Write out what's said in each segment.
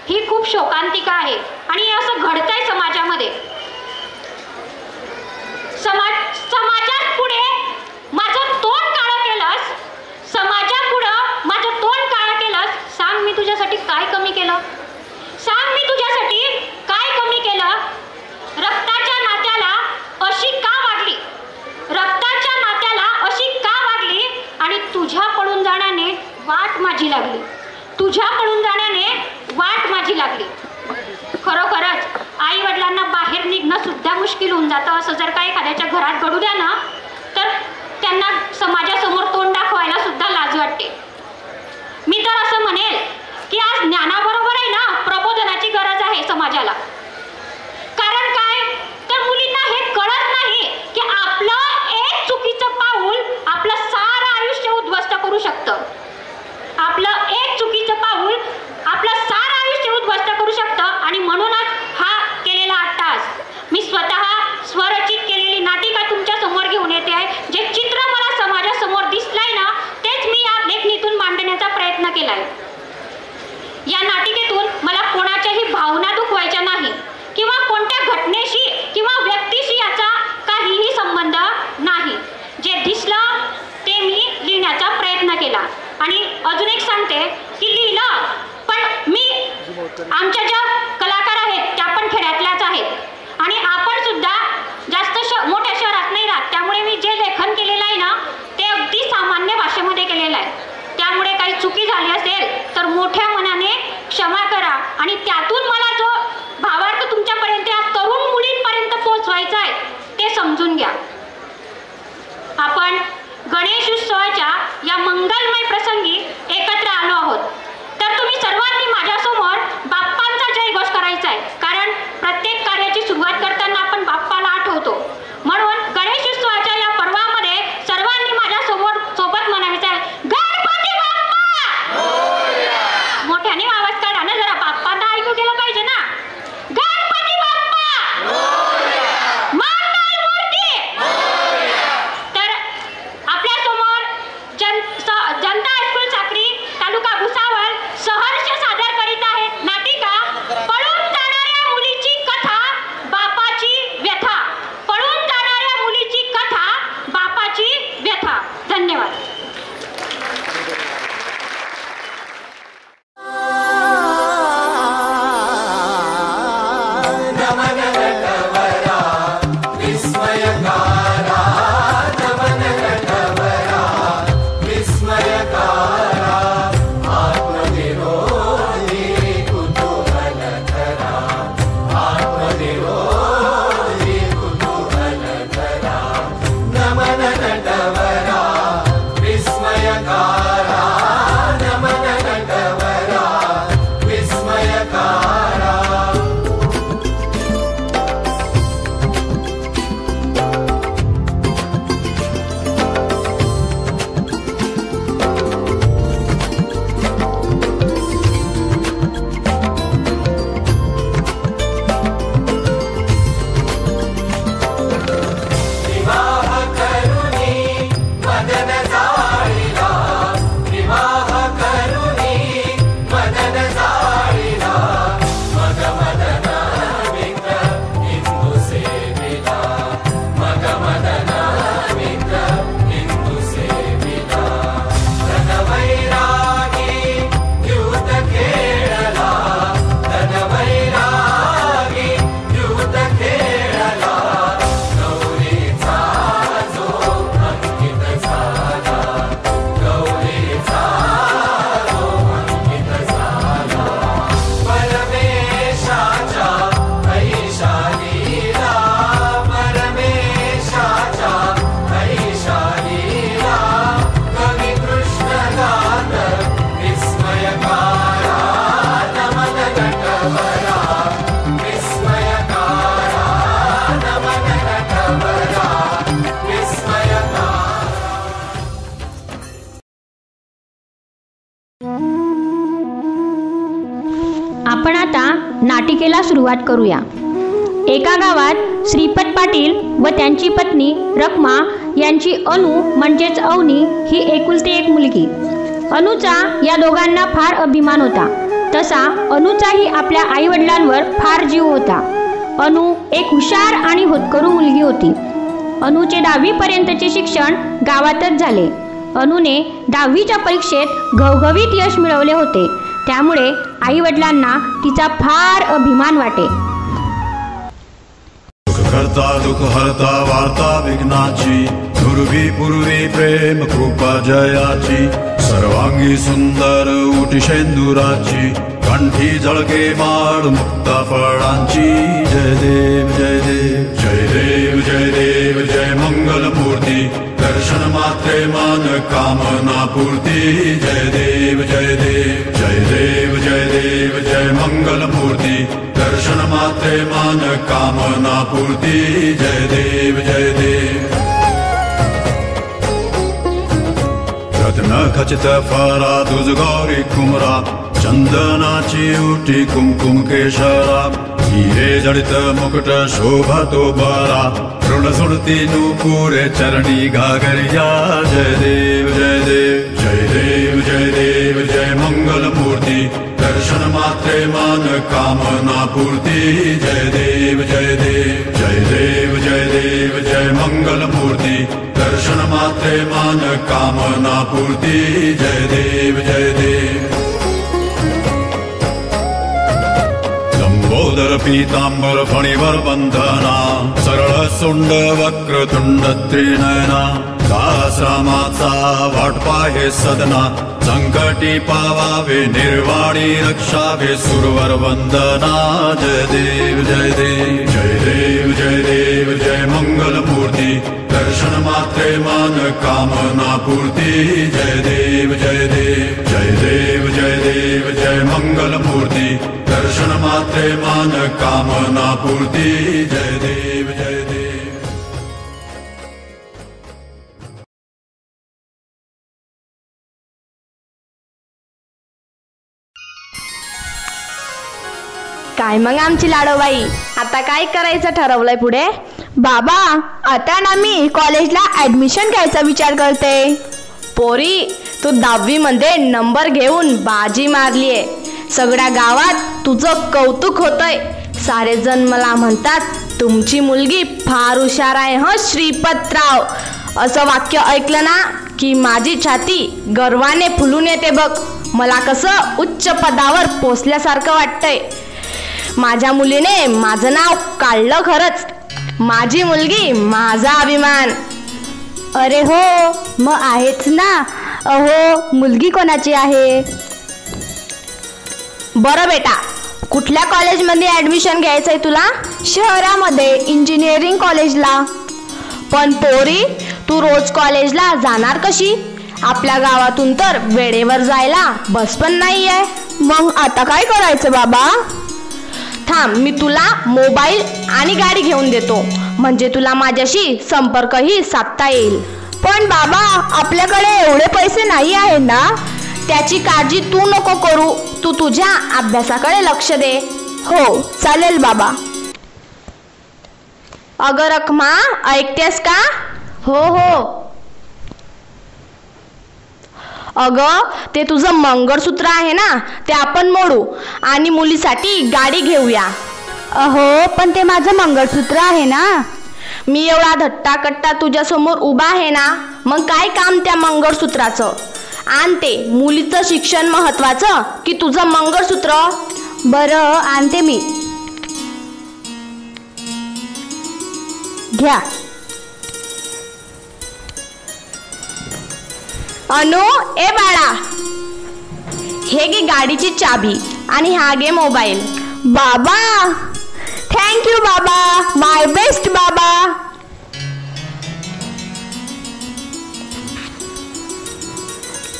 ही खूप शोकांतिका आहे आणि असं घडतंय समाजामध्ये. समाजात पुढे माझं तोंड काळं केलंस, समाजापुढं माझं तोंड काळं केलंस. सांग मी तुझ्यासाठी काय कमी केलं? सांग मी तुझ्यासाठी काय कमी केलं? रक्ताच्या नात्याला अशी का वागली? रक्ताच्या नात्याला अशी का वागली? आणि तुझ्या पळून जाण्याने वाट माझी लागली. तुझ्या पळून जाण्याने वाट माझी लागली. खरोखरच आई वडिलांना बाहेर निघणं सुद्धा मुश्किल होऊन जातं. असं जर का एखाद्याच्या घरात घडू द्या ना, तर त्यांना समाजासमोर तोंड दाखवायला सुद्धा लाज वाटते. मी तर असं म्हणेल की आज ज्ञानाबरोबर आहे ना, प्रबोधनाची गरज आहे समाजाला. कारण काय तर मुलींना हे कळत नाही की आपलं एक चुकीचं पाऊल आपलं सारं आयुष्य उद्ध्वस्त करू शकतं. आपलं एक चुकीचं पाऊल आपलं सारं आयुष्य उद्ध्वस्त करू शकतं. आणि म्हणूनच हा केलेला 8 तास मी स्वतः स्वरचित केलेली नाटिका तुमच्या समोर घेऊन येते आहे. जे चित्र मला समाजासमोर दिसलंय ना, तेच मी या लेखणीतून मांडण्याचा प्रयत्न केलाय. या नाटिकेतून मला कोणाच्याही भावना दुखवायच्या नाही किंवा कोणत्या घटनेशी किंवा व्यक्तीशी याचा काहीही संबंध नाही. जे दिसलं ते मी लिहिण्याचा प्रयत्न केला. आणि अजून एक सांगते की लिहिलं, पण मी आमच्या ज्या कलाकार आहेत त्या पण खेड्यातल्याच आहेत आणि आपण सुद्धा जास्त मोठ्या शहरात नाही राहत. त्यामुळे मी जे लेखन केलेलं आहे ना, ते अगदी सामान्य भाषेमध्ये केलेलं आहे. त्यामुळे काही चुकी झाली असेल तर मोठ्या मनाने क्षमा करा. आणि त्यातून मला जो भावार्थ तुमच्यापर्यंत या तरुण मुलींपर्यंत पोहोचवायचा आहे ते समजून घ्या. आपण गणेश उत्सवाच्या या मंगलमय प्रसंगी एकत्र आलो आहोत. तर तुम्ही सर्वांनी माझ्यासमोर बाप्पांचा जयघोष करायचा आहे. कारण प्रत्येक कार्याची सुरुवात करताना आपण बाप्पाला आठवतो. म्हणून गणेश उत्सवाच्या या पर्वामध्ये सर्वांनी माझ्यासमोर सोबत म्हणायचं आहे, गणपती बाप्पा. मोठ्याने आवाज काढा ना जरा, बाप्पांना ऐकू गेलं पाहिजे ना. गणपती बाप्पा, मंगल मूर्ती. तर आपल्या समोर जनता हायस्कूल साक्री, तालुका भुसावळ सहर्ष सादर करीत आहेत नाटिका पळून जाणाऱ्या मुलीची कथा, बापाची व्यथा. पळून जाणाऱ्या मुलीची कथा, बापाची व्यथा. धन्यवाद. आपण आता नाटिकेला सुरुवात करूया. एका गावात श्रीपत पाटील व त्यांची पत्नी रखमा यांची अनु म्हणजेच अवनी ही एकुलती एक मुलगी. अनुचा या दोघांना फार अभिमान होता. तसा अनुचाही आपल्या आईवडिलांवर फार जीव होता. अनु एक हुशार आणि होतकरू मुलगी होती. अनुचे 10वी पर्यंतचे शिक्षण गावातच झाले. अनुने 10वीच्या परीक्षेत घवघवीत यश मिळवले होते. त्यामुळे आईवडिलांना तिचा फार अभिमान वाटे. करता दुःख हरता वार्ता विघ्नाची, पूर्वी पूर्वी प्रेम कृपा जयाची, सर्वांगी सुंदर उटी शेंदुराची, कंठी झळके माळ मुक्ता फळांची. जय देव जय देव जय देव जय देव जय मंगल मूर्ती, दर्शन मात्रे मन कामना पूर्ती. जय देव जय देव जय देव जय देव जय मंगल मूर्ती, दर्शन मात्रे मन कामना पूर्ती. जय देव जय देव. रत्न खचित फरा तुझ गौरी कुमरा, चंदनाची उठी कुमकुम केशरा, हिरे जडित मुकुट शोभा तो बरा, ऋण सुरती नूपुरे चरणी घागरिया. जय देव जय देव जय देव जय देव जय मंगल मूर्ती, दर्शन मात्रे मन कामना पूर्ती. जय देव जय देव जय देव जय देव जय मंगल मूर्ती, दर्शन मात्रे मन कामना पूर्ती. जय देव जय देव. लंबोदर पीतांबर फणीवर बंधना, सरळ सुंड वक्रतुंड त्रिनयना, दासरामाचा वाटपा हे सदना, संकटी पावावे निर्वाणी रक्षावे सुरवर वंदना. जय देव जय देव जय देव जय देव जय मंगल मूर्ती, दर्शन मात्रे मन कामना पूर्ती. जय देव जय देव जय देव जय देव जय मंगल मूर्ती, दर्शन मात्रे मन कामना पूर्ती. जय देव जय देव. काय मग आमची लाडोबाई, आता काय करायचं ठरवलंय पुढे? बाबा, आता ना मी कॉलेजला ऍडमिशन घ्यायचा विचार करते. पोरी, तू 10वी मध्ये नंबर घेऊन बाजी मारलीये. सगळ्या गावात तुझं कौतुक होतंय. सारे जण मला म्हणतात तुमची मुलगी फार हुशार आहे ह श्रीपतराव. असं वाक्य ऐकलं ना की माझी छाती गर्वाने फुलून येते बघ. मला कसं उच्च पदावर पोचल्यासारखं वाटतंय. माझ्या मुलीने माझं नाव काढलं खरंच. माझी मुलगी माझा अभिमान. अरे हो, मग आहेच ना. अहो, मुलगी कोणाची आहे? बरं बेटा, कुठल्या कॉलेजमध्ये ऍडमिशन घ्यायचंय तुला? शहरामध्ये इंजिनिअरिंग कॉलेजला. पण पोरी, तू रोज कॉलेजला जाणार कशी? आपल्या गावातून तर वेळेवर जायला बस पण नाहीये. मग आता काय करायचं बाबा? थांब, मी तुला मोबाईल आणि गाडी घेऊन देतो, म्हणजे तुला माझ्याशी संपर्कही साधता येईल. पण बाबा, आपल्याकडे एवढे पैसे नाही आहे ना. त्याची काळजी तू नको करू. तू तुझ्या अभ्यासाकडे लक्ष दे. हो, चालेल बाबा. अगं रखमा, ऐकतेस का? हो हो. अगं, ते तुझं मंगळसूत्र आहे ना, ते आपण मोडू आणि मुलीसाठी गाडी घेऊया. अहो, पण ते माझं मंगळसूत्र आहे ना. मी एवढा धट्टा कट्टा तुझ्या समोर उभा आहे ना, मग काय काम त्या मंगळसूत्राचं? आणते. मुलीचं शिक्षण महत्वाचं की तुझं मंगळसूत्र? बरं, आणते मी. घ्या. अनु, ए बाळा, हे घे गाडीची चाबी आणि हा घे मोबाईल. बाबा, थँक्यू बाबा. माय बेस्ट बाबा.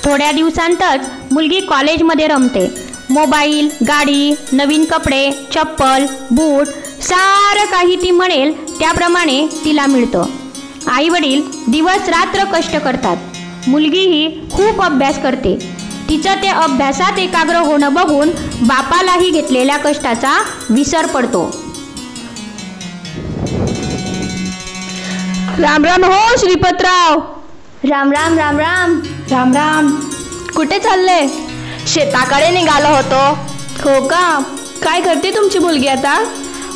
थोड्या दिवसांतच मुलगी कॉलेजमध्ये रमते. मोबाईल, गाडी, नवीन कपडे, चप्पल, बूट, सारं काही ती म्हणेल त्याप्रमाणे तिला मिळतं. आई वडील दिवस रात्र कष्ट करतात. मुलगीही खूप अभ्यास करते. तिचं ते अभ्यासात एकाग्र होणं बघून बापालाही घेतलेल्या कष्टाचा विसर पडतो. राम राम हो श्रीपतराव. राम राम राम राम. राम राम. कुठे चालले? शेताकडे निघालो होतो. हो का? काय करते तुमची मुलगी आता?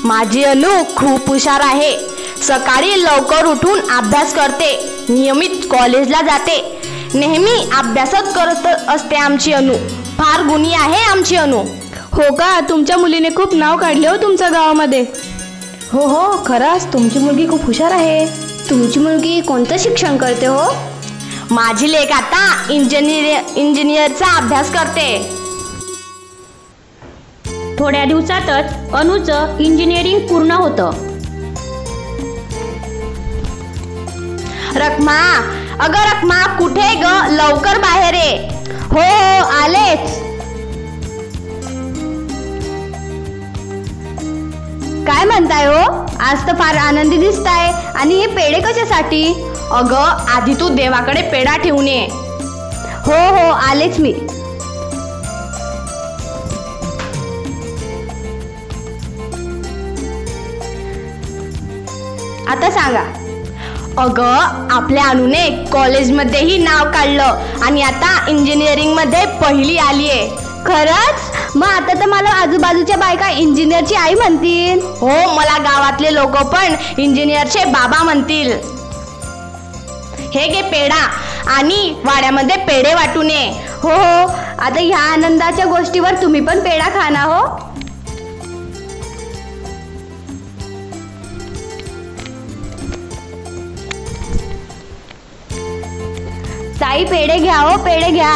माझी अनु खूप हुशार आहे. सकाळी लवकर उठून अभ्यास करते, नियमित कॉलेजला जाते, नेहमी अभ्यासच करत असते आमची अनु. फार गुणी आहे आमची अनु. हो का? तुमच्या मुलीने खूप नाव काढले हो तुमच्या गावामध्ये. हो हो, खरंच तुमची मुलगी खूप हुशार आहे. तुमची मुलगी कोणतं शिक्षण करते हो? माझी लेक आता इंजिनियरचा अभ्यास करते. थोड्या दिवसातच अनुचं इंजिनिअरिंग पूर्ण होतं. रखमा, अगं रखमा, कुठे ग? लवकर बाहेर ये. हो हो, आलेच. काय म्हणताय हो? आज तर फार आनंदी दिसताय. आणि हे पेढे कशासाठी? अगं आधी तू देवाकडे पेढा ठेवून ये. हो हो, आलेच मी. आता सांगा. अगं आपल्या अनुने कॉलेजमध्येही नाव काढलं आणि आता इंजिनिअरिंग मध्ये पहिली आलीये. खरंच? मग आता तर मला आजूबाजूच्या बायका इंजिनियरची आई म्हणतील. हो, मला गावातले लोक पण इंजिनियरचे बाबा म्हणतील. हे घे पेढा आणि वाड्यामध्ये पेढे वाटून ये. हो हो, आता ह्या आनंदाच्या गोष्टीवर तुम्ही पण पेढा खाना हो. ताई पेढे घ्या हो, पेढे घ्या.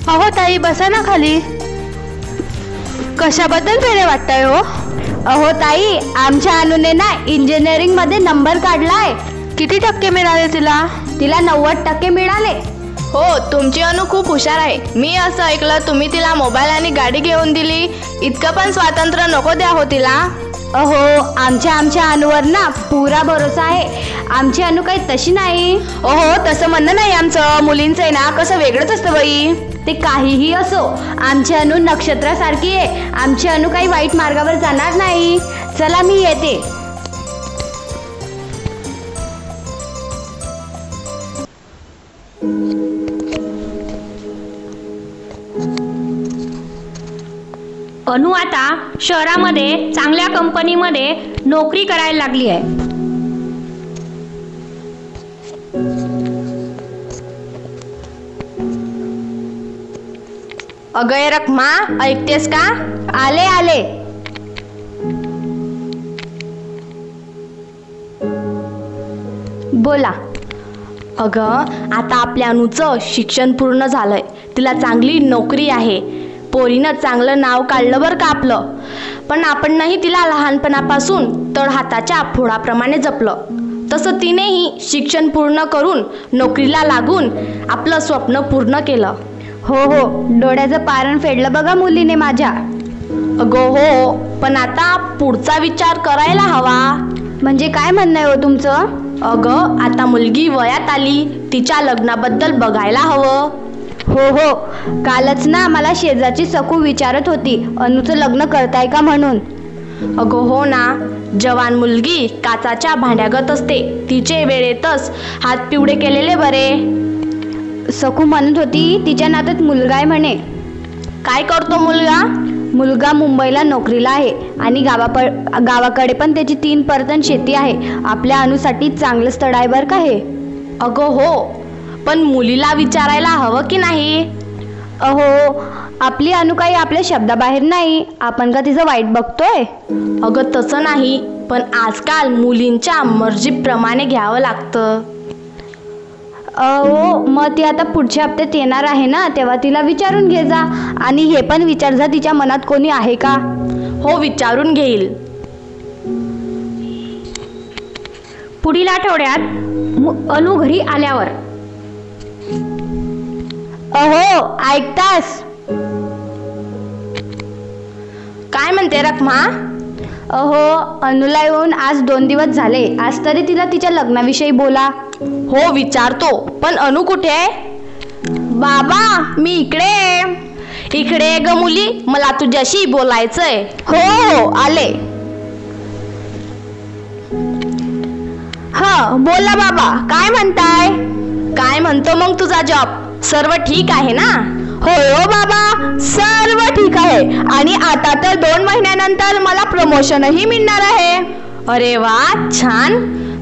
अहो ताई, बसा ना खाली. कशाबद्दल पेढे वाटताय हो? अहो ताई, आमच्या अनुने ना इंजिनिअरिंग मध्ये नंबर काढलाय. किती टक्के मिळाले तिला? तिला 90% मिळाले. हो, तुमची अनु खूप हुशार आहे. मी असं ऐकलं तुम्ही तिला मोबाईल आणि गाडी घेऊन दिली. इतकं पण स्वातंत्र्य नको द्या हो तिला. अहो, आमच्या अनुवर ना पुरा भरोसा आहे. आमची अनु काही तशी नाही. ओहो, तसं म्हणणं नाही आमचं. मुलींचं आहे ना कसं वेगळंच असतं बाई. ते काहीही असो, आमची अनु नक्षत्रासारखी आहे. आमची अनु काही वाईट मार्गावर जाणार नाही. चला मी येते. अनु आता शहरामध्ये चांगल्या कंपनीमध्ये नोकरी करायला लागली आहे. अगं रखमा, ऐकतेस का? आले आले. बोला. अगं आता आपल्या अनुचं शिक्षण पूर्ण झालंय. तिला चांगली नोकरी आहे. पोरीनं चांगलं नाव काढलं बरं का आपलं. पण आपणही तिला लहानपणापासून तळहाताच्या फोडाप्रमाणे जपलं. तसं तिनेही शिक्षण पूर्ण करून नोकरीला लागून आपलं स्वप्न पूर्ण केलं. हो हो, डोळ्याचं पारण फेडलं बघा मुलीने माझ्या. अगो हो, पण आता पुढचा विचार करायला हवा. म्हणजे काय म्हणणं आहे हो तुमचं? अगं आता मुलगी वयात आली, तिच्या लग्नाबद्दल बघायला हवं. हो हो, कालच ना मला शेजारची सकू विचारत होती अनुचं लग्न करताय का म्हणून. अगो हो ना, जवान मुलगी काचाच्या भांड्यागत असते. तिचे वेळेतच हात पिवळे केलेले बरे. सकू म्हणत होती तिच्या नात्यात मुलगा आहे म्हणे. काय करतो मुलगा? मुलगा मुंबईला नोकरीला आहे आणि गावाकडे पण त्याची 3% शेती आहे. आपल्या अनुसाठी चांगलं स्थळ आहे बरं का हे. अगो हो, पण मुलीला विचारायला हवं की नाही? अहो, आपली अनु काही आपल्या शब्दाबाहेर नाही. आपण का तिचं वाईट बघतोय? अगं तसं नाही, पण आजकाल मुलींच्या मर्जीप्रमाणे घ्यावं लागतं. अहो, मग ती आता पुढच्या हप्त्यात येणार आहे ना, तेव्हा तिला विचारून घे जा. आणि हे पण विचार जा तिच्या मनात कोणी आहे का. हो, विचारून घेईल. पुढील आठवड्यात अनु घरी आल्यावर. अहो, ऐकतास? काय म्हणते रखमा? अहो, अनुला येऊन आज 2 दिवस झाले. आज तरी तिला तिच्या लग्नाविषयी बोला. हो विचारतो, पण अनु कुठे आहे? बाबा, मी इकडे. इकडे ग मुली, मला तुझ्याशी बोलायचंय. हो हो, आले. हा बोला बाबा, काय म्हणताय? काय म्हणतो मग तुझा जॉब? सर्व ठीक आहे ना? होय हो बाबा, सर्व ठीक आहे. आणि आता तर 2 महिन्यानंतर मला प्रमोशनही मिळणार आहे. अरे वा, छान.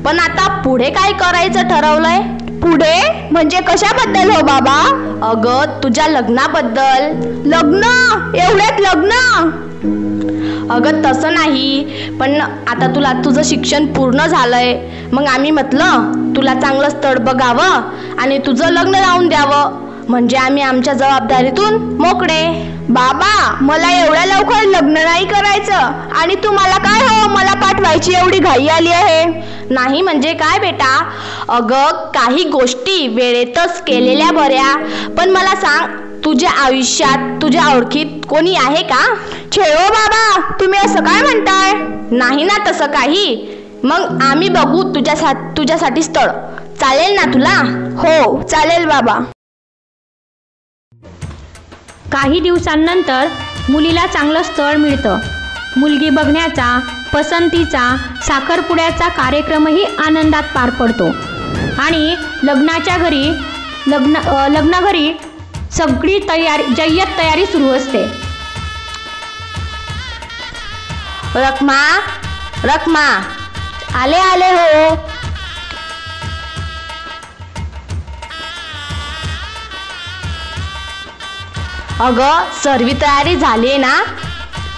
पण आता पुढे काय करायचं ठरवलंय? पुढे म्हणजे कशाबद्दल हो बाबा? अगं तुझ्या लग्नाबद्दल. लग्न? एवढ्यात लग्न? अगं तसं नाही, पण आता तुझं शिक्षण पूर्ण झालंय. मग आम्ही म्हटलं तुला चांगलं स्थळ बघावं आणि तुझं लग्न लावून द्यावं, म्हणजे आम्ही आमच्या जबाबदारीतून मोकळे. बाबा, मला एवढ्या लवकर लग्न नाही करायचं. आणि तुम्हाला काय हो, मला पाठवायची एवढी घाई आली आहे? नाही म्हणजे काय बेटा? अगं काही गोष्टी वेळेतच केलेल्या बऱ्या. पण मला सांग, तुझ्या आयुष्यात तुझ्या ओळखीत कोणी आहे का? छेओ बाबा, तुम्ही असं काय म्हणताय? नाही ना तसं काही. मग आम्ही बघू तुझ्यासाठी स्थळ. चालेल ना तुला? हो चालेल बाबा. काही दिवसांनंतर मुलीला चांगलं स्थळ मिळतं. मुलगी बघण्याचा, पसंतीचा, साखरपुड्याचा कार्यक्रमही आनंदात पार पडतो. आणि लग्नाघरी सगळी जय्यत तयारी सुरू असते. रखमा आले हो. अगं सर्व तयारी झाली ना?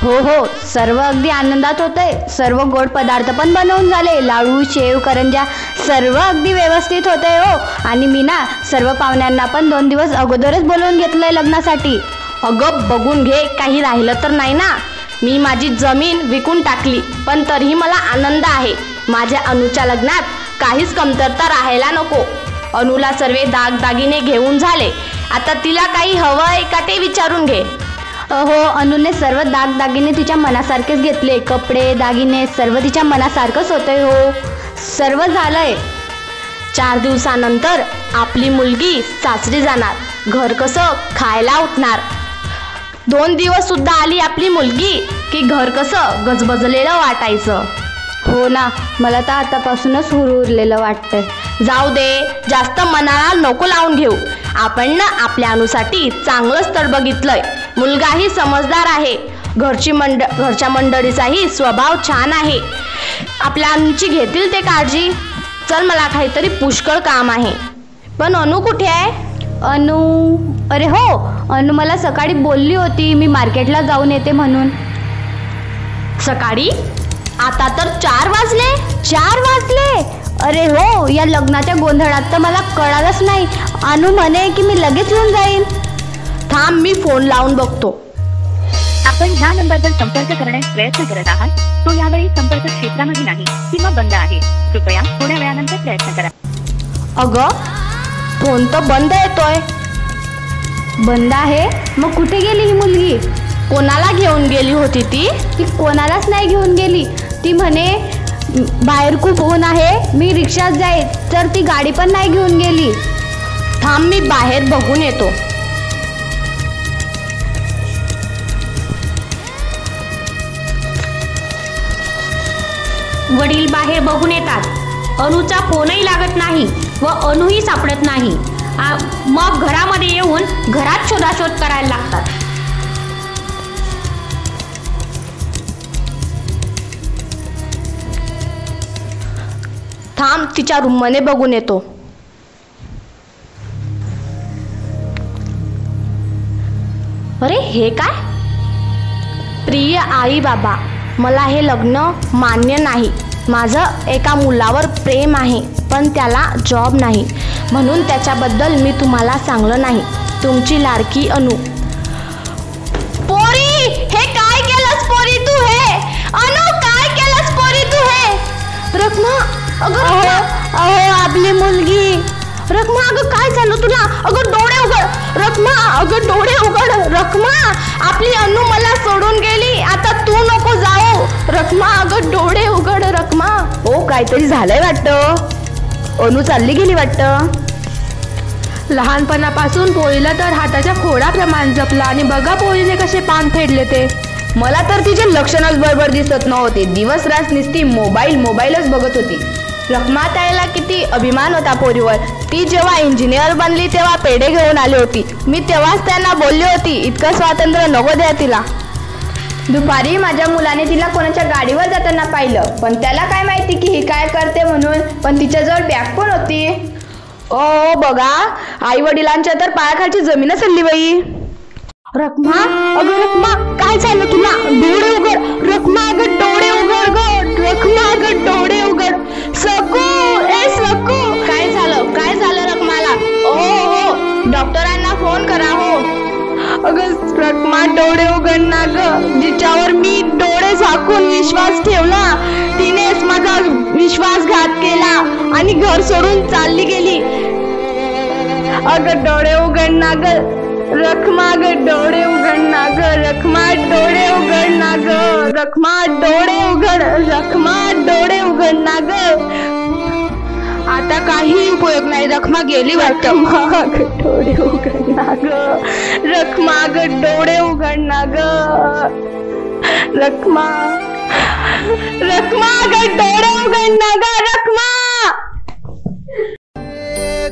हो, सर्व अगदी आनंदात होते. सर्व गोड पदार्थ पण बनवून झाले. लाडू, शेव, करंज्या सर्व अगदी व्यवस्थित होते हो. आणि मी ना सर्व पाहुण्यांना पण 2 दिवस अगोदरच बोलवून घेतलंय लग्नासाठी. अगं बघून घे, काही राहिलं तर नाही ना? मी माझी जमीन विकून टाकली, पण तरीही मला आनंद आहे. माझ्या अनुच्या लग्नात काहीच कमतरता राहायला नको. अनुला सर्व दागदागिने घेऊन झाले. आता तिला काही हवंय का ते विचारून घे. हो, अनुने सर्व दागदागिने तिच्या मनासारखेच घेतले. कपडे, दागिने सर्व तिच्या मनासारखंच होते हो. सर्व झालंय. 4 दिवसानंतर आपली मुलगी सासरी जाणार. घर कसं खायला उठणार. 2 दिवस सुद्धा आली आपली मुलगी की घर कसं गजबजलेलं वाटायचं. हो ना, मला तर आतापासूनच हुरहुरलेलं वाटतंय. जाऊ दे, जास्त मनाला नको लावून घेऊ. आपण ना आपल्या अनुसाठी चांगलं स्थळ बघितलंय. मुलगाही समजदार आहे. घरच्या मंडळीचाही स्वभाव छान आहे. आपल्या अनुची घेतील ते काळजी. चल, मला काहीतरी पुष्कळ काम आहे. पण अनु कुठे आहे? अरे हो, अनु मला सकाळी बोलली होती मी मार्केटला जाऊन येते म्हणून. सकाळी? आता तर 4 वाजले. 4 वाजले? अरे हो, या लग्नाच्या गोंधळात तर मला कळालंच नाही. अनु म्हणे की मी लगेच येऊन जाईन. थांब, मी फोन लावून बघतो. आपण ह्या नंबरवर संपर्क करण्यास प्रयत्न करत आहात तो यावेळी संपर्क क्षेत्रामध्ये नाही किंवा बंद आहे. कृपया थोड्या वेळानंतर प्रयत्न करा. अगं, फोन तर बंद येतोय. बंद आहे? मग कुठे गेली ही मुलगी? कोणाला घेऊन गेली होती ती? ती कोणालाच नाही घेऊन गेली. ती म्हणे बाहेर खूप ऊन आहे, मी रिक्षात जाईल. तर ती गाडी पण नाही घेऊन गेली. थांब, मी बाहेर बघून येतो. वडील बाहेर बघून येतात. अनुचा फोनही लागत नाही व अनुही सापडत नाही. मग घरामध्ये येऊन घरात शोधाशोध करायला लागतात. थांब, तिच्या रूममध्ये बघून येतो. अरे हे काय? प्रिय आई बाबा, मला हे लग्न मान्य नाही. माझं एका मुलावर प्रेम आहे, पण त्याला जॉब नाही, म्हणून त्याच्याबद्दल मी तुम्हाला सांगलं नाही. तुमची लाडकी अनु. पोरी, हे काय केलंस पोरी तू? हे अनु, काय केलंस पोरी तू? हे रखमा, अहो आपली मुलगी. रखमा, अगं काय झालं तुला? अगं डोळे उघड रखमा. अगं डोळे उघड रखमा. आपली अनु मला सोडून गेली. आता तू नको जाऊ रखमा. अगं डोळे उघड रखमा. ओ, काहीतरी झालंय वाटतं. अनु चालली गेली वाटतं. लहानपणापासून पोळीला तर हाताच्या खोडाप्रमाणे जपला आणि बघा पोळीने कसे पान फेडले ते. मला तर तिचे लक्षणच बरोबर दिसत नव्हते. दिवस रात नुसती मोबाईलच बघत होती. रखमाताईला किती अभिमान होता पोरीवर. ती जेव्हा इंजिनियर बनली तेव्हा पेढे घेऊन आली होती. मी तेव्हाच त्यांना बोलली होती इतकं स्वातंत्र्य नको द्या तिला. दुपारी माझ्या मुलाने तिला कोणाच्या गाडीवर जाताना पाहिलं, पण त्याला काय माहिती की ही काय करते म्हणून. पण तिच्याजवळ बॅग पण होती. ओ बघा, आई वडिलांच्या तर पायाखालची जमीनच हल्ली बाई. रखमा, अगं रखमा, काय झालं तुला? डोळे उघड रखमा, अगं डोळे उघड ग रखमा, अगं डोळे उघड. सकू, ए सकू. काय झालं रखमाला? हो डॉक्टरांना फोन करा. हो अगं रखमा, डोळे उघड ना ग. जिच्यावर मी डोळे झाकून विश्वास ठेवला तिनेच माझा विश्वासघात केला आणि घर सोडून चालली गेली. अगं डोळे उघड ना ग रखमा, ग डोळे उघड ना ग रखमा, डोळे उघड ना ग रखमा, डोळे उघड रखमा, डोळे उघड ना ग. आता काही उपयोग नाही, रखमा गेली वाटतं. माग डोळे उघड ना ग रखमा, ग डोळे उघड ना ग रखमा, रखमा, ग डोळे उघड ना ग रखमा.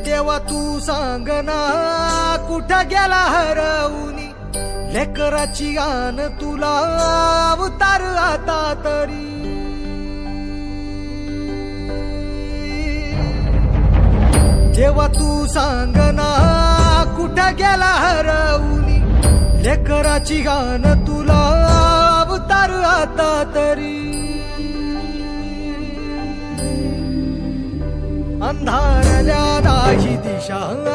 देवा तू सांग ना कुठं गेला हरवूनी लेकराची गान तुला अवतार आता तरी. देवा तू सांग ना कुठं गेला हरवूनी लेकराची गान तुला अवतार आता तरी. अंधारल्या दाही दिशान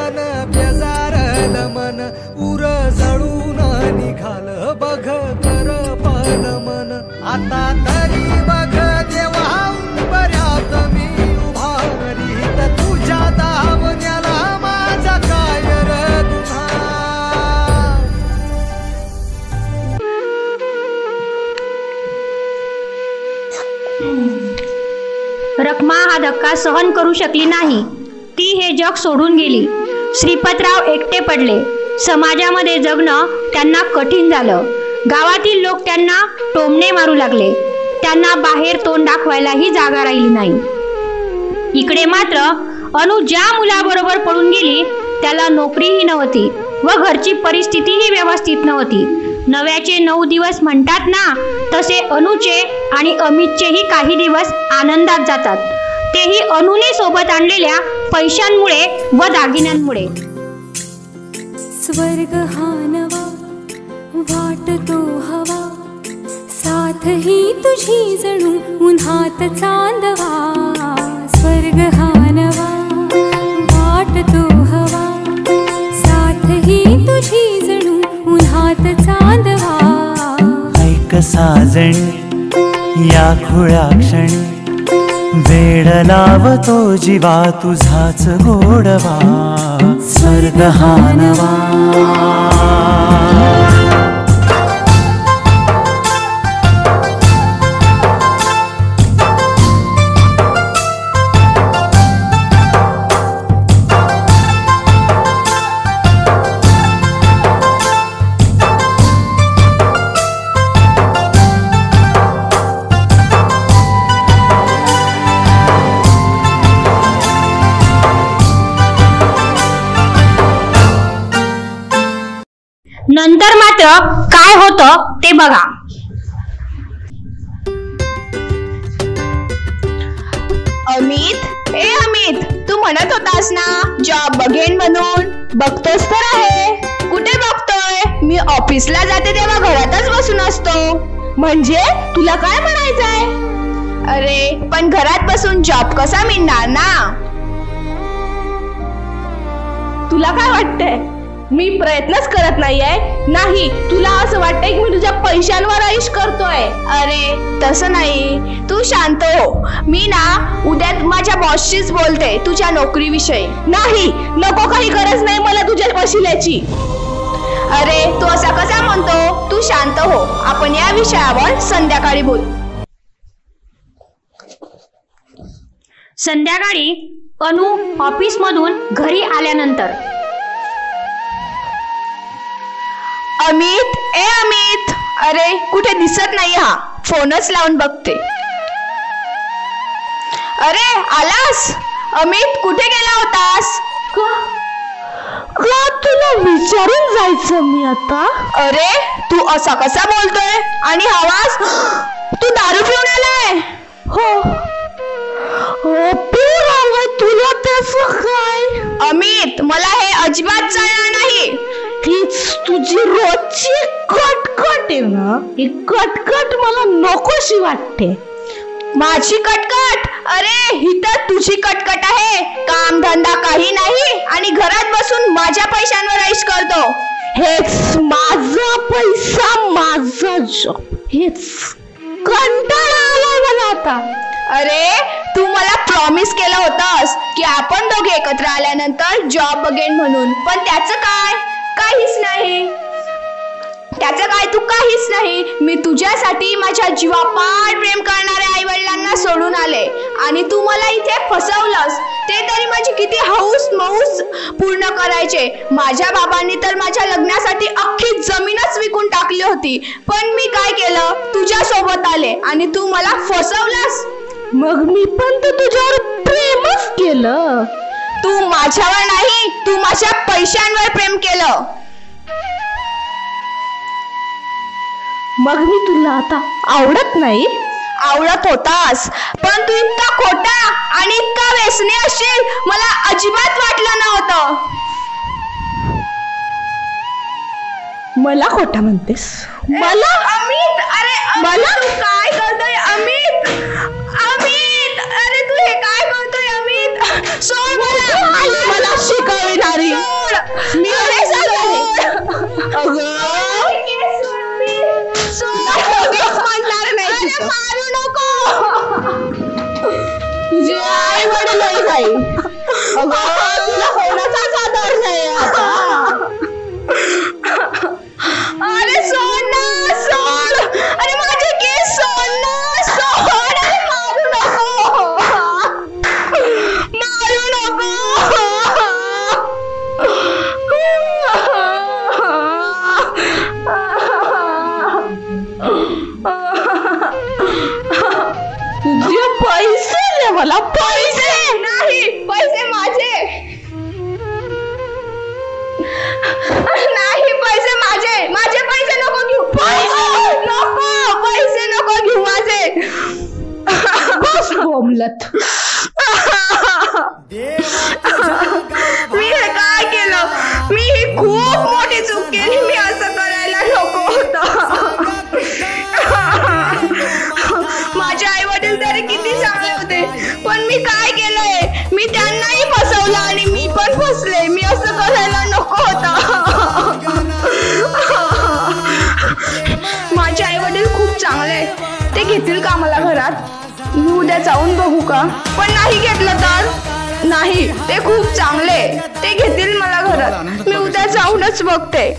बेजारल मन उर जळून निघाल बघ कर पल मन. आता तरी बघ देवा बऱ्यात मी उभारी तर तुझ्या दावण्याला माझा काय र तुझा. रखमा हा धक्का सहन करू शकली नाही. ती हे जग सोडून गेली. श्रीपतराव एकटे पडले. समाजामध्ये जगणं त्यांना कठीण झालं. गावातील लोक त्यांना टोमणे मारू लागले. त्यांना बाहेर तोंड दाखवायलाही जागा राहिली नाही. इकडे मात्र अनु ज्या मुलाबरोबर पळून गेली त्याला नोकरीही नव्हती व घरची परिस्थितीही व्यवस्थित नव्हती. नव्याचे 9 दिवस म्हणतात ना, तसे अनुचे आणि अमितचेही काही दिवस आनंदात जातात. तेही अनुने सोबत आणलेल्या पैशांमुळे व दागिन्यांमुळे. स्वर्ग हा नवा वाटतो हवा, साथ ही तुझी जणू उन्हात चांदवा. स्वर्ग हा नवा वाटतो हवा, साथ ही तुझी जणू उन्हात चांदवा. ऐक साजणी या खुळ्या क्षणी वेड लावतो जीवा तुझाच गोडवा. स्वर्ग हा नवा. नंतर मात्र काय होतं ते बघा. अमित, ए अमित, तू म्हणत होतास ना जॉब बघेन म्हणून. बघतोस तर आहे. कुठे बघतोय? मी ऑफिसला जाते तेव्हा घरातच बसून असतो. म्हणजे तुला काय म्हणायचंय? अरे पण घरात बसून जॉब कसा मिळणार ना. तुला काय वाटतंय मी प्रयत्नच करत नाहीये? नाही, तुला असं वाटतंय की मी तुझ्या पैशांवर आयुष करतोय. अरे तसं नाही, तू शांत हो. मी ना उद्या माझ्या बॉसशीच बोलते तुझ्या नोकरीविषयी. नाही, नको, काही गरज नाही मला तुझ्या वशिल्याची. अरे तू असा कसा म्हणतो? तू शांत हो, आपण या विषयावर संध्याकाळी बोलू. संध्याकाळी अनु ऑफिस मधून घरी आल्यानंतर. अमित, ए अमित, अरे कुठे दिसत नाही. हा फोनच लावून बघते. अरे आलास? अमित कुठे गेला होतास? का तुला विचारून जायचं मी आता? अरे तू असा कसा बोलतोय? आणि आवाज, तू दारू पिऊन आलाय? हो पिऊन आलाय. तुला त्याचं काय? अमित मला हे अजिबात चालणार नाही. हीच तुझी रोजची कटकट आहे ना. ही कटकट मला नकोशी वाटते. माझी कटकट? अरे ही तर तुझी कटकट आहे. काम धंदा काही नाही आणि घरात बसून माझ्या पैशांवर ऐश करतो. हेच माझा पैसा, माझा जॉब. हेच कंटाळा आलाय मला आता. अरे तू मला प्रॉमिस केलं होतंस की आपण दोघे एकत्र आल्यानंतर जॉब बघेन म्हणून, पण त्याचं काय? काहीच नाही. त्याचं काय? तू काहीच नाही. मी तुझ्यासाठी माझ्या जीवापाड प्रेम करणाऱ्या आई वडिलांना सोडून आले आणि तू मला इथे फसवलंस. ते तरी माझी किती हौस मौस पूर्ण करायचे. माझ्या बाबांनी तर माझ्या लग्नासाठी अख्खी जमीनच विकून टाकली होती, पण मी काय केलं? तुझ्या सोबत आले आणि तू मला फसवलंस. मग मी पण तर तुझ्यावर प्रेमच केलं. तू माझ्यावर नाही, तू माझ्या पैशांवर प्रेम केलं. मग मी तुला आता आवडत नाही? आवडत होतास, पण तू इतका खोटा आणि इतका व्यसनी असशील मला अजिबात वाटलं नव्हतं. मला खोटा म्हणतेस? मला? अमित, अरे मला तू काय करतोय? अमित, अमित, अरे तू हे काय करतोय? अमित सोड मला शिकविणारी. मी मारू नको. तुझे आई वडील नाही. तुला कोणाचाच आदर नाही आता. अरे सोड ना, सोड. अरे माझे केस सोड ना, सोड. अरे मारू नको, मारू नको. तुझे पैसे दे मला. पैसे नाही, पैसे माझे नाही. पैसे माझे, माझे पैसे नको घेऊ. नको, पैसे नको घेऊ माझे. बस बोमलत. मी हे काय केलं? मी ही खूप मोठी चूक केली. मी असं करायला नको होतं. माझे आई वडील तरी किती चांगले होते, पण मी काय केलंय? मी त्यांनाही फसवलं आणि मी पण फसले. मी असं करायला नको होतं. माझे आई वडील खूप चांगले. ते घेतील का मला घरात? मी उद्या जाऊन बघू का? पण नाही घेतलं तर? नाही, ते खूप चांगले. ते घेतील मला घरात. मी उद्या जाऊनच बघते.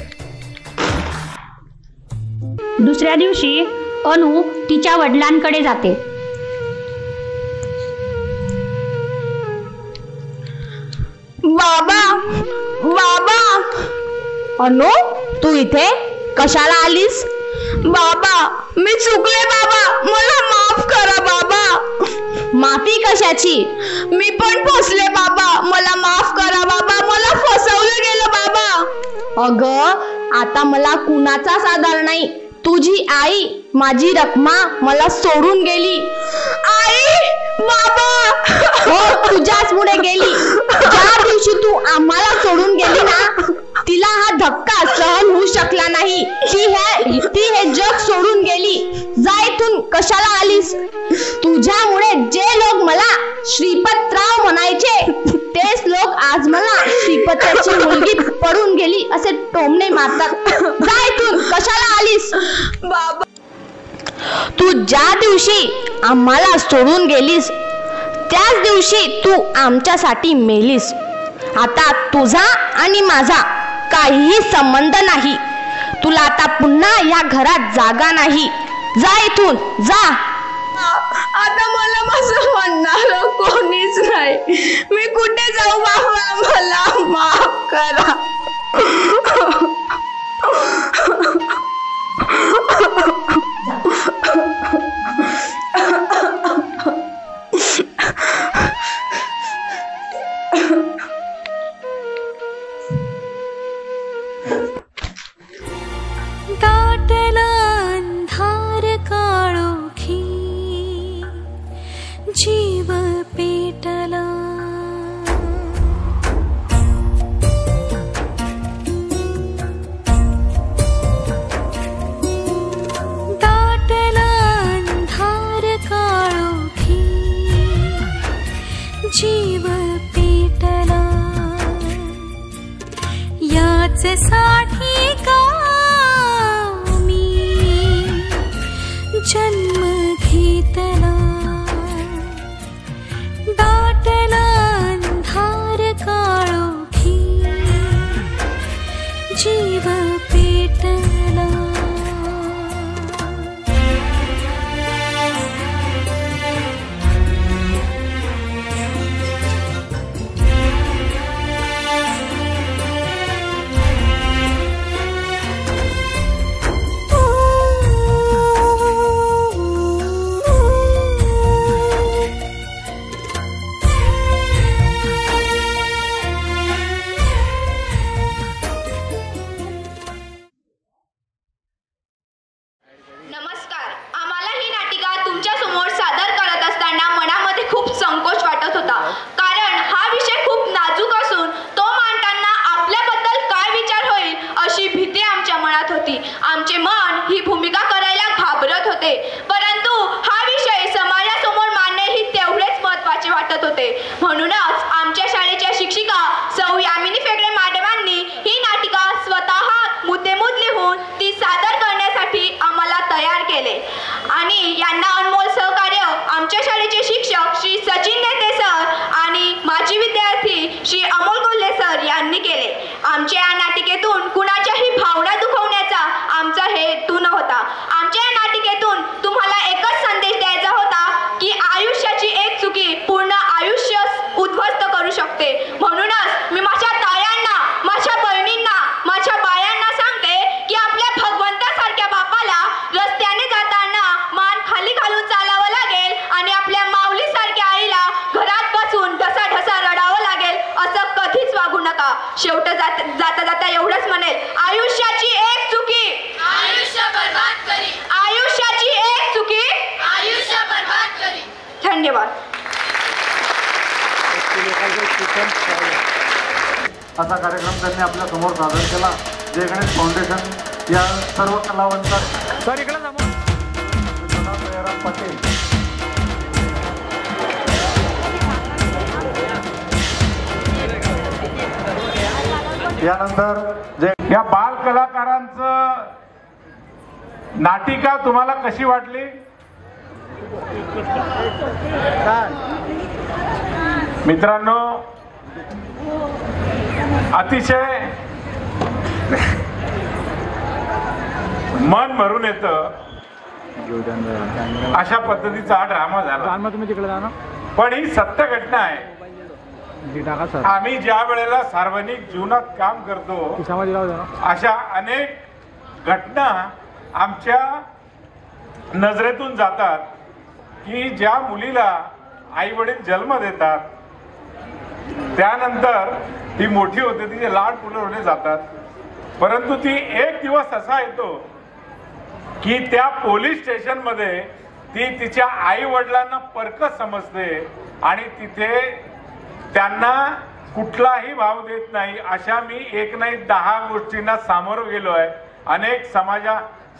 दुसऱ्या दिवशी अनु तिच्या वडिलांकडे जाते. बाबा, बाबा. अनु, तू इथे कशाला आलीस? बाबा मी चुकले. बाबा मला माफ करा. बाबा माफी कशाची? मी पण फसले. बाबा मला माफ करा. बाबा मला फसवलं गेलं. बाबा अगं आता मला कुणाचाच आधार नाही. तुझी आई, माझी रखमा मला सोडून गेली. आई? बाबा हो, तुझ्याच मुळे गेली. ज्या दिवशी तू आम्हाला सोडून गेली ना, तिला हा धक्का सहन होऊ शकला नाही. ती हे जग सोडून गेली. जा इथून. कशाला आलीस? तुझ्यामुळे जे लोक मला श्रीपतराव म्हणायचे, तेच लोक आज मला श्रीपताची मुलगी पडून गेली असे टोमणे मारतात. जा इथून. कशाला आलीस? बाबा तू ज्या दिवशी आम्हाला सोडून गेलीस, त्याच दिवशी तू आमच्यासाठी मेलीस. आता तुझा आणि माझा काहीही संबंध नाही. तुला आता पुन्हा या घरात जागा नाही. जा इथून. जा. आता मला माझं म्हणणार कोणीच नाही. मी कुठे जाऊ? बाबा मला माफ करा. जीव पेटला. नमस्कार. आम्हाला ही नाटिका तुमच्या समोर सादर करत असताना मनामध्ये खूप संकोच वाटत होता, कारण हा विषय खूप नाजूक असून तो मांडताना आपल्याबद्दल काय विचार होईल अशी भीती आमच्या मनात होती. आमचे मन ही भूमिका करायला घाबरत होते, परंतु हा विषय समाजासमोर मांडणे ही तेवढेच महत्त्वाचे वाटत होते. म्हणूनच आमच्या शाळेच्या शिक्षिका सौ यामिनी फेगडे मॅडमांनी ही नाटिका स्वतः मुद्देमूद लिहून ती सादर करण्यासाठी आम्हाला तयार केले आणि यांना अनमोल सहकार्य आमच्या शाळेचे शिक्षक श्री सचिन नेते सर आणि माजी विद्यार्थी श्री अमोल कोल्हे सर यांनी केले. आमच्या या नाटिकेतून कुणाच्याही भावना दुखवण्याचा आमचा हेतू नव्हता. आमच्या या नाटिकेतून तुम्हाला एकच संदेश द्यायचा होता की आयुष्याची एक चुकी पूर्ण आयुष्य उद्ध्वस्त करू शकते. म्हणूनच मी माझ्या तायांना, माझ्या बहिणींना, माझ्या बायांना सांगते की आपल्या भगवंतासारख्या बापाला रस्त्याने जाताना मान खाली घालून चालावं लागेल आणि आपल्या माऊलीसारख्या आईला घरात बसून ढसाढसा रडावं लागेल. असं कधीच वागू नका. शेवट जाता जाता एवढंच म्हणेल, आयुष्याची एक चुकी आयुष्य बर्बाद करी. आयुष्याची एक चुकी आयुष्य बर्बाद करी. धन्यवाद. असा कार्यक्रम त्यांनी आपल्या समोर सादर केला. जय गणेश फाउंडेशन या सर्व कलावंत सर इकडे जयराम पाटील, यानंतर या बाल कलाकारांचं नाटिका तुम्हाला कशी वाटली? मित्रांनो, अतिशय मन भरून येतं अशा पद्धतीचा हा ड्रामा झाला. पण ही सत्य घटना आहे. आम्ही ज्या वेळेला सार्वजनिक जीवनात काम करतो अशा अनेक घटना आमच्या नजरेतून जातात की ज्या मुलीला आई वडील जन्म देतात, त्यानंतर ती मोठी होते, तिचे लाड पुरवले जातात, परंतु ती एक दिवस असा येतो की त्या पोलीस स्टेशन मध्ये ती तिच्या आई वडिलांना परक समजते आणि तिथे त्यांना कुठलाही भाव देत नाही. अशा मी एक नाही 10 गोष्टींना सामोरं गेलो आहे. अनेक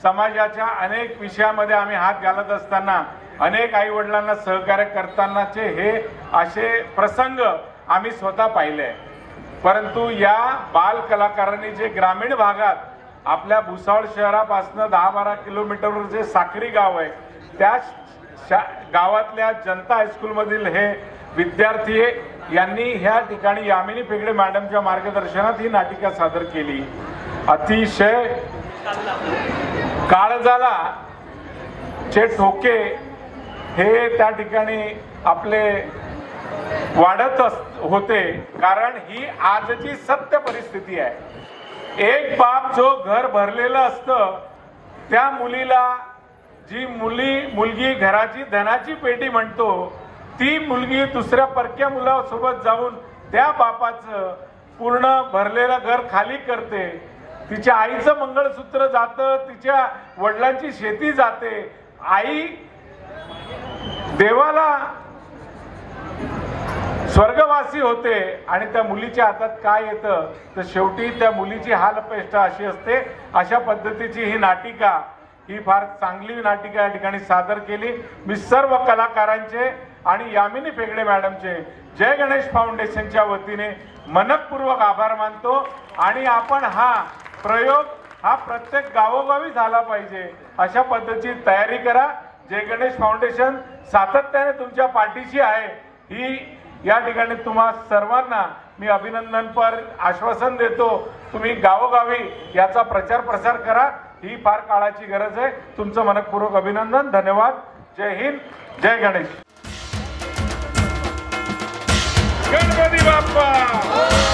समाजाच्या अनेक विषयामध्ये आम्ही हात घालत असताना अनेक आई वडिलांना सहकार्य करतानाचे हे असे प्रसंग आम्ही स्वतः पाहिले. परंतु या बाल कलाकारांनी जे ग्रामीण भागात आपल्या भुसावळ शहरापासून 10-12 किलोमीटरवर जे साक्री गाव आहे, त्या गावातल्या जनता हायस्कूलमधील हे विद्यार्थी यांनी ह्या ठिकाणी यामिनी फेगडे मॅडमच्या मार्गदर्शनात ही नाटिका सादर केली. अतिशय काळजाला चे ठोके हे त्या ठिकाणी आपले वाढत होते, कारण ही आजची सत्य परिस्थिती आहे. एक बाप जो घर भरलेलं असतं, त्या मुलीला जी मुलगी घराची धनाची पेटी म्हणतो, ती मुलगी दुसऱ्या परक्या मुलासोबत जाऊन त्या बापाचं पूर्ण भरलेलं घर खाली करते. तिच्या आईचं मंगळसूत्र जातं, तिच्या वडिलांची शेती जाते. आई देवाला स्वर्गवासी होते आणि त्या मुलीच्या हातात काय येतं तर शेवटी त्या मुलीची हालअपेष्टा अशी असते. अशा पद्धतीची ही नाटिका, ही फार चांगली नाटिका या ठिकाणी सादर केली. मी सर्व कलाकारांचे आणि यामिनी फेगडे मॅडमचे जय गणेश फाउंडेशनच्या वतीने मनपूर्वक आभार मानतो. आणि आपण हा प्रयोग हा प्रत्येक गावोगावी झाला पाहिजे अशा पद्धतीची तयारी करा. जय गणेश फाउंडेशन सातत्याने तुमच्या पाठीशी आहे. ही या ठिकाणी तुम्हा सर्वांना मी अभिनंदनपर आश्वासन देतो. तुम्ही गावोगावी याचा प्रचार प्रसार करा. ही फार काळाची गरज आहे. तुमचं मनपूर्वक अभिनंदन. धन्यवाद. जय हिंद. जय गणेश. गणपती बाप्पा.